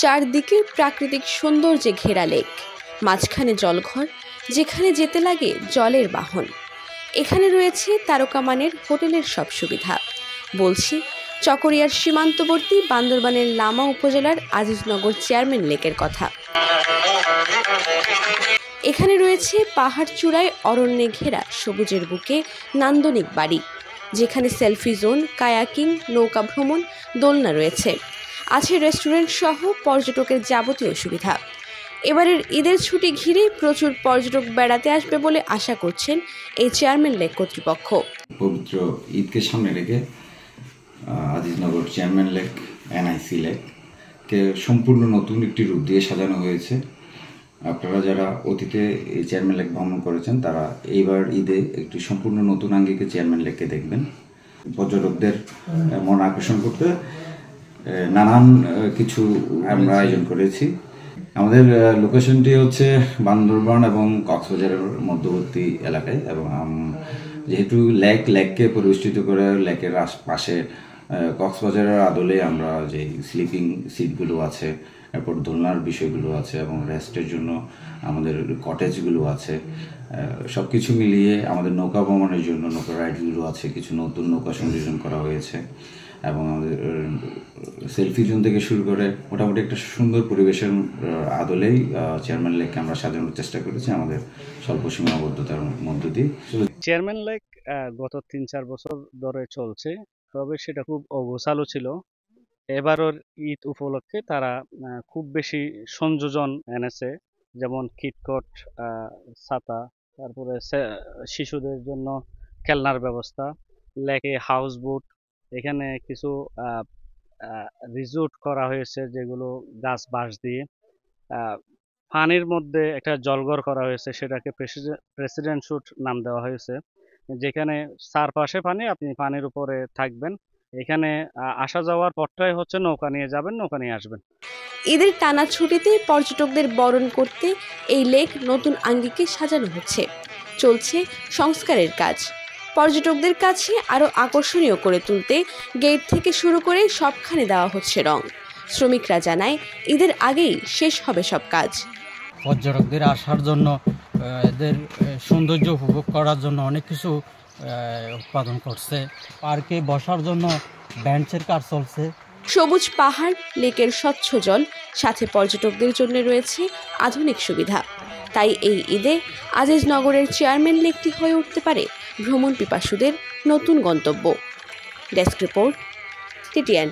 চারদিকে প্রাকৃতিক সৌন্দর্যে ঘেরা লেক, মাঝখানে জলঘর যেখানে যেতে লাগে জলের বাহন। এখানে রয়েছে তারকামানের হোটেলের সব সুবিধা। বলছি চকরিয়ার সীমান্তবর্তী বান্দরবানের লামা উপজেলার আজিজনগর চেয়ারম্যান লেকের কথা। এখানে রয়েছে পাহাড় চূড়ায় অরণ্যে ঘেরা সবুজের বুকে নান্দনিক বাড়ি, যেখানে সেলফি জোন, কায়াকিং, নৌকা ভ্রমণ, দোলনা রয়েছে। আছে রেস্টুরেন্ট সহ পর্যটকের যাবতীয় সুবিধা। এবারের ঈদের ছুটি ঘিরে প্রচুর পর্যটক বেড়াতে আসবে বলে আশা করছেন এই চেয়ারম্যান লেক কর্তৃপক্ষ। পবিত্র ঈদকে সামনে রেখে আজিজনগর চেয়ারম্যান লেক এনআইসি লেককে সম্পূর্ণ নতুন একটি রূপ দিয়ে সাজানো হয়েছে। আপনারা যারা অতীতে এই চেয়ারম্যান লেক ভ্রমণ করেছেন তারা এইবার ঈদে একটি সম্পূর্ণ নতুন আঙ্গিকে চেয়ারম্যান লেককে দেখবেন। পর্যটকদের মন আকর্ষণ করতে নানান কিছু আমরা আয়োজন করেছি। আমাদের লোকেশনটি হচ্ছে বান্দরবান এবং কক্সবাজারের মধ্যবর্তী এলাকায়, এবং যেহেতু লেককে পরিবেষ্টিত করে লেকের পাশে কক্সবাজারের আদলে আমরা যে স্লিপিং সিটগুলো আছে, এরপর দোলনার বিষয়গুলো আছে এবং রেস্টের জন্য আমাদের কটেজগুলো আছে, সব কিছু মিলিয়ে আমাদের নৌকা ভ্রমণের জন্য নৌকা রাইডগুলো আছে, কিছু নতুন নৌকা সংযোজন করা হয়েছে এবং আমাদের সেলফি জোন থেকে শুরু করে মোটামুটি একটা সুন্দর পরিবেশের আদলেই চেয়ারম্যান লেককে আমরা সাজানোর চেষ্টা করেছি আমাদের স্বল্প সীমাবদ্ধতার মধ্য দিয়ে। চেয়ারম্যান লেক গত ৩-৪ বছর ধরে চলছে, তবে সেটা খুব অগোছালো ছিল। এবারের ঈদ উপলক্ষে তারা খুব বেশি সংযোজন এনেছে, যেমন কিটকট, ছাতা, তারপরে শিশুদের জন্য খেলনার ব্যবস্থা, লেকে হাউস বোট, এখানে কিছু রিসোর্ট করা হয়েছে যেগুলো গাছ বাঁশ দিয়ে, পানির মধ্যে একটা জলঘর করা হয়েছে, সেটাকে প্রেসিডেন্ট শুট নাম দেওয়া হয়েছে, যেখানে চারপাশে পানি, আপনি পানির উপরে থাকবেন। এখানে আসা যাওয়ার পথটাই হচ্ছে নৌকা নিয়ে যাবেন, নৌকা নিয়ে আসবেন। ঈদের টানা ছুটিতে পর্যটকদের বরণ করতে এই লেক নতুন আঙ্গিকে সাজানো হচ্ছে। চলছে সংস্কারের কাজ। পর্যটকদের কাছে আরও আকর্ষণীয় করে তুলতে গেট থেকে শুরু করে সবখানে দেওয়া হচ্ছে রং। শ্রমিকরা জানায় ঈদের আগেই শেষ হবে সব কাজ। পর্যটকদের আসার জন্য, এদের সৌন্দর্য উপভোগ করার জন্য অনেক কিছু উৎপাদন করছে। পার্কে বসার জন্য বেঞ্চের কাজ চলছে। সবুজ পাহাড়, লেকের স্বচ্ছ জল, সাথে পর্যটকদের জন্য রয়েছে আধুনিক সুবিধা। তাই এই ঈদে আজিজনগরের চেয়ারম্যান লেকটি হয়ে উঠতে পারে ভ্রমণ পিপাসুদের নতুন গন্তব্য। Desk report, TTN।